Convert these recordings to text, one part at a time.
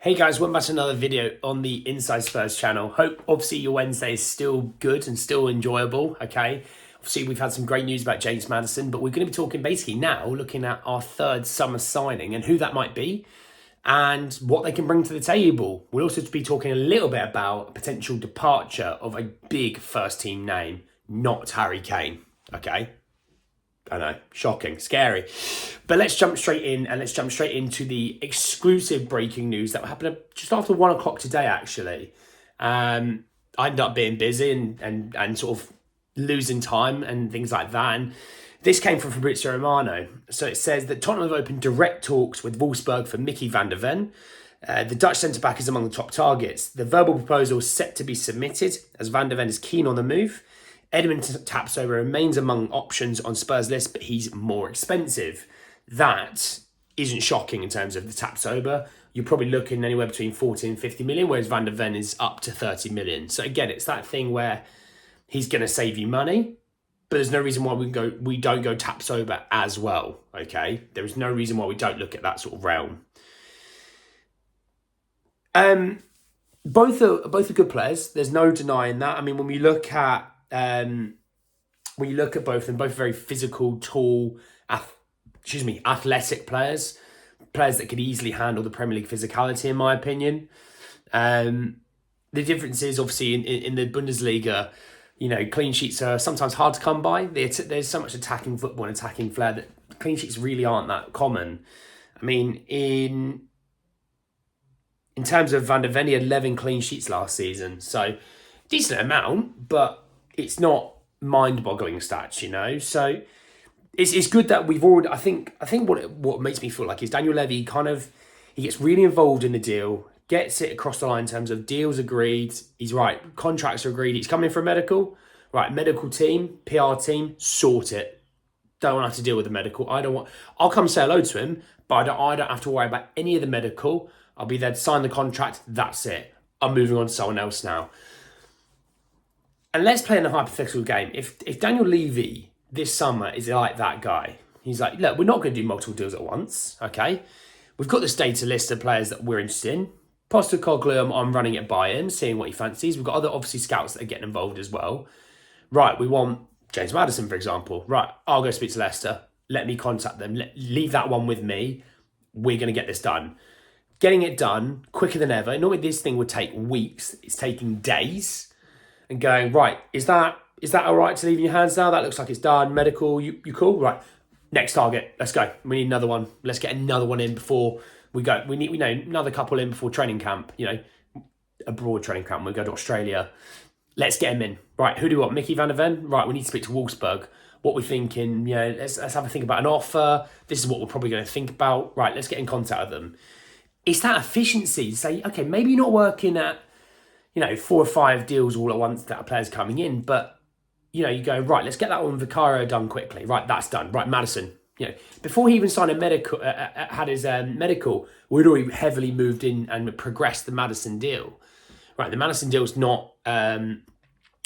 Hey guys, welcome back to another video on the Inside Spurs channel. Hope obviously your Wednesday is still good and still enjoyable, okay? Obviously we've had some great news about James Maddison, but we're going to be talking basically now, looking at our third summer signing and who that might be and what they can bring to the table. We'll also be talking a little bit about a potential departure of a big first team name, not Harry Kane, okay? I know, shocking, scary. But let's jump straight in and let's jump straight into the exclusive breaking news that happened just after 1 o'clock today, actually. I ended up being busy and sort of losing time and things like that. And this came from Fabrizio Romano. So it says that Tottenham have opened direct talks with Wolfsburg for Micky Van de Ven. The Dutch centre-back is among the top targets. The verbal proposal is set to be submitted as Van de Ven is keen on the move. Edmund Tapsoba remains among options on Spurs' list, but he's more expensive. That isn't shocking in terms of the Tapsoba. You're probably looking anywhere between 40 and 50 million, whereas Van de Ven is up to 30 million. So again, it's that thing where he's going to save you money, but there's no reason why we don't go Tapsoba as well, okay? There is no reason why we don't look at that sort of realm. Both are good players. There's no denying that. I mean, when you look at both of them, both very physical, tall, athletic players that could easily handle the Premier League physicality, in my opinion. The difference is obviously in the Bundesliga, you know, clean sheets are sometimes hard to come by. There's so much attacking football and attacking flair that clean sheets really aren't that common. I mean, in terms of Van de Ven, he had 11 clean sheets last season, so decent amount, but it's not mind-boggling stats, you know. So it's good that we've already. I think what makes me feel like is Daniel Levy he gets really involved in the deal, gets it across the line in terms of deals agreed. He's right, contracts are agreed. He's coming in for a medical, right? Medical team, PR team, sort it. Don't want to have to deal with the medical. I'll come say hello to him, but I don't have to worry about any of the medical. I'll be there to sign the contract. That's it. I'm moving on to someone else now. And let's play in a hypothetical game. If Daniel Levy this summer is like that guy, he's like, look, we're not going to do multiple deals at once, okay? We've got this data list of players that we're interested in. Postecoglou, I'm running it by him, seeing what he fancies. We've got other, obviously, scouts that are getting involved as well. Right, we want James Maddison, for example. Right, I'll go speak to Leicester. Let me contact them. Leave that one with me. We're going to get this done. Getting it done quicker than ever. Normally this thing would take weeks. It's taking days. And going, right, is that all right to leave in your hands now? That looks like it's done. Medical, you cool? Right, next target. Let's go. We need another one. Let's get another one in before we go. We need another couple in before training camp. You know, a broad training camp. We go to Australia. Let's get him in. Right, who do we want? Micky Van de Ven? Right, we need to speak to Wolfsburg. What we're thinking, you know, let's have a think about an offer. This is what we're probably going to think about. Right, let's get in contact with them. It's that efficiency to say, okay, maybe you're not working at, you know, 4 or 5 deals all at once that a player's coming in, but, you know, you go, right, let's get that one Vicario done quickly. Right, that's done. Right, Maddison, you know, before he even signed a medical, had his medical, we'd already heavily moved in and progressed the Maddison deal. Right, the Maddison deal's not, in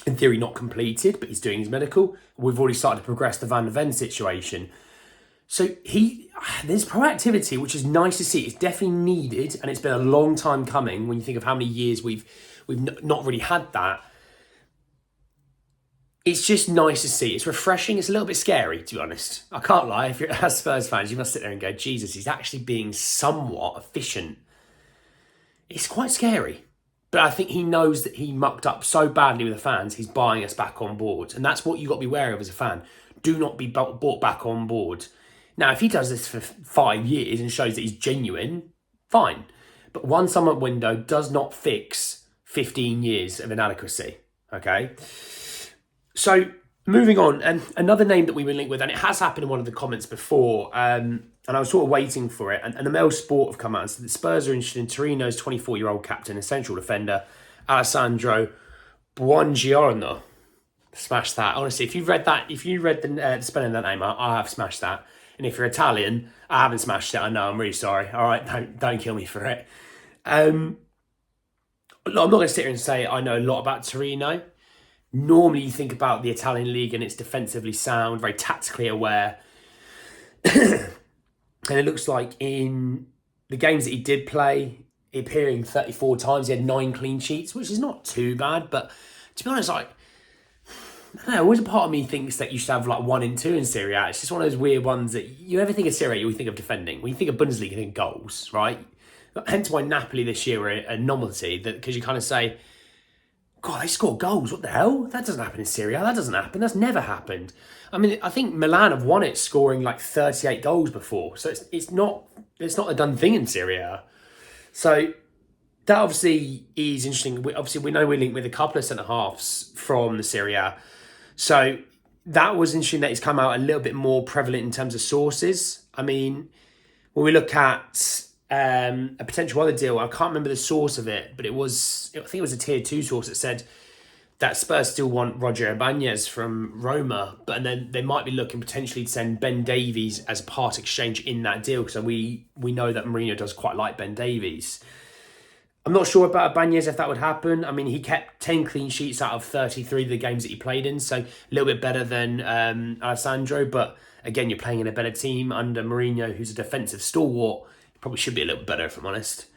theory, not completed, but he's doing his medical. We've already started to progress the Van de Ven situation. So there's proactivity, which is nice to see. It's definitely needed, and it's been a long time coming when you think of how many years we've not really had that. It's just nice to see. It's refreshing. It's a little bit scary, to be honest. I can't lie. If you're as Spurs fans, you must sit there and go, Jesus, he's actually being somewhat efficient. It's quite scary. But I think he knows that he mucked up so badly with the fans, he's buying us back on board. And that's what you've got to be wary of as a fan. Do not be bought back on board. Now, if he does this for 5 years and shows that he's genuine, fine. But one summer window does not fix 15 years of inadequacy, okay? So, moving on, and another name that we were linked with, and it has happened in one of the comments before, and I was sort of waiting for it, and the Mail Sport have come out and said that Spurs are interested in Torino's 24-year-old captain and central defender, Alessandro Buongiorno. Smash that. Honestly, if you read the spelling of that name, I have smashed that. And if you're Italian, I haven't smashed it. I know, I'm really sorry. All right, don't kill me for it. I'm not going to sit here and say I know a lot about Torino. Normally, you think about the Italian league and it's defensively sound, very tactically aware. And it looks like in the games that he did play, appearing 34 times. He had 9 clean sheets, which is not too bad. But to be honest, like, I don't know, always a part of me thinks that you should have like 1 and 2 in Serie A. It's just one of those weird ones that you never think of Serie A, you think of defending. When you think of Bundesliga, you think goals, right? Hence why Napoli this year were a novelty, because you kind of say, God, they score goals. What the hell? That doesn't happen in Serie A. That doesn't happen. That's never happened. I mean, I think Milan have won it scoring like 38 goals before. So it's not a done thing in Serie A. So that obviously is interesting. We know we're linked with a couple of centre-halves from the Serie A. So that was interesting that it's come out a little bit more prevalent in terms of sources. I mean, when we look at a potential other deal, I can't remember the source of it, but I think it was a tier 2 source that said that Spurs still want Roger Ibanez from Roma, but then they might be looking potentially to send Ben Davies as a part exchange in that deal, because we know that Mourinho does quite like Ben Davies. I'm not sure about Ibanez if that would happen. I mean, he kept 10 clean sheets out of 33 of the games that he played in, so a little bit better than Alessandro, but again, you're playing in a better team under Mourinho, who's a defensive stalwart. Probably should be a little bit better, if I'm honest.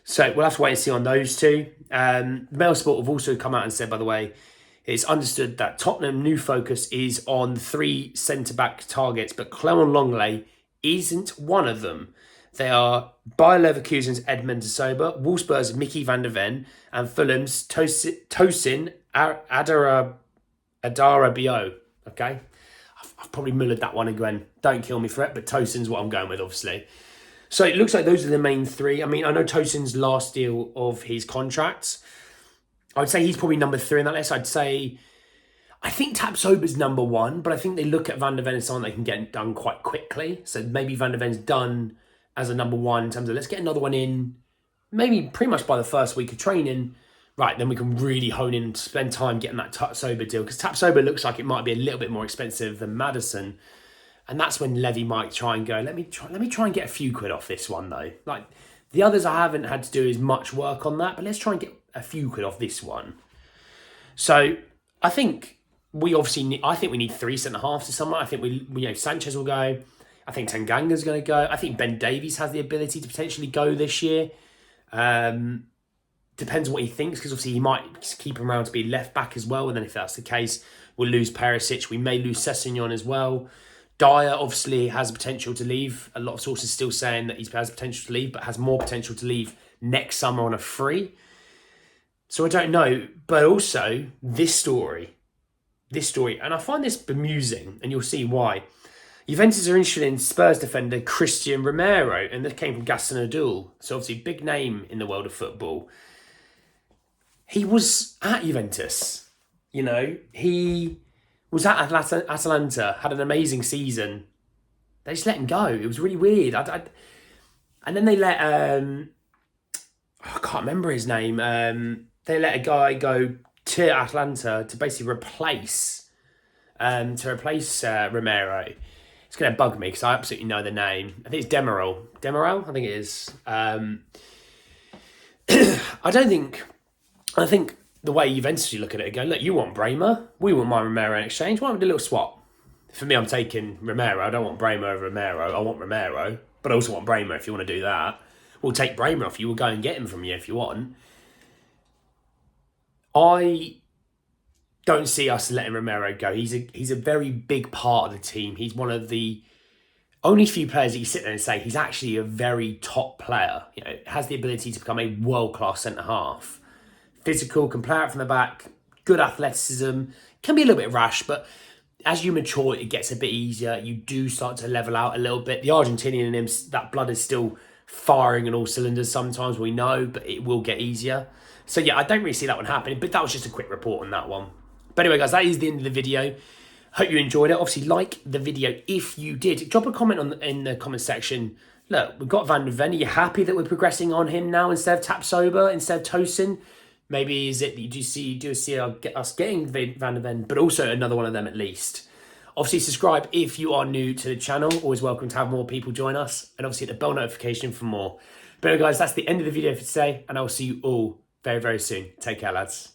So we'll have to wait and see on those two. Mail Sport have also come out and said, by the way, it's understood that Tottenham's new focus is on 3 centre-back targets, but Clement Longley isn't one of them. They are Bayer Leverkusen's Edmund Tapsoba, Wolfsburg's Micky Van de Ven, and Fulham's Tosin Adarabioyo. Okay? I've probably mullered that one again. Don't kill me for it, but Tosin's what I'm going with, obviously. So it looks like those are the main 3. I mean, I know Tosin's last deal of his contract. I would say he's probably number 3 in that list. I think Tapsoba's number 1, but I think they look at Van de Ven as someone they can get done quite quickly. So maybe Van de Ven's done as a number 1 in terms of let's get another one in, maybe pretty much by the first week of training. Right, then we can really hone in and spend time getting that Tapsoba deal, because Tapsoba looks like it might be a little bit more expensive than Maddison. And that's when Levy might try and go, let me try and get a few quid off this one, though. Like, the others I haven't had to do as much work on that, but let's try and get a few quid off this one. So I think we need 3 centre-halves to someone. I think we Sanchez will go. I think Tanganga's going to go. I think Ben Davies has the ability to potentially go this year. Depends on what he thinks, because obviously he might keep him around to be left back as well. And then if that's the case, we'll lose Perisic. We may lose Sessegnon as well. Dyer obviously has potential to leave. A lot of sources still saying that he has potential to leave, but has more potential to leave next summer on a free. So I don't know. But also, this story, and I find this bemusing, and you'll see why. Juventus are interested in Spurs defender Christian Romero, and this came from Gaston Adul. So obviously, big name in the world of football. He was at Juventus. You know, he was at Atalanta, had an amazing season. They just let him go. It was really weird. And then they let, I can't remember his name. They let a guy go to Atlanta to basically replace Romero. It's going to bug me because I absolutely know the name. I think it's Demiral. Demiral? I think it is. I think the way Juventus look at it again, look, you want Bremer, we want my Romero in exchange. Why don't we do a little swap? For me, I'm taking Romero. I don't want Bremer over Romero. I want Romero, but I also want Bremer if you want to do that. We'll take Bremer off you. We'll go and get him from you if you want. I don't see us letting Romero go. He's a very big part of the team. He's one of the only few players that you sit there and say he's actually a very top player. You know, has the ability to become a world-class centre-half. Physical, can play out from the back, good athleticism, can be a little bit rash, but as you mature, it gets a bit easier. You do start to level out a little bit. The Argentinian in him, that blood is still firing in all cylinders sometimes, we know, but it will get easier. So yeah, I don't really see that one happening, but that was just a quick report on that one. But anyway, guys, that is the end of the video. Hope you enjoyed it. Obviously, like the video if you did. Drop a comment in the comment section. Look, we've got Van de Ven. Are you happy that we're progressing on him now instead of Tapsoba, instead of Tosin? Maybe is it that you do see us getting Van de Ven, but also another one of them at least. Obviously, subscribe if you are new to the channel. Always welcome to have more people join us. And obviously, hit the bell notification for more. But anyway, guys, that's the end of the video for today. And I'll see you all very, very soon. Take care, lads.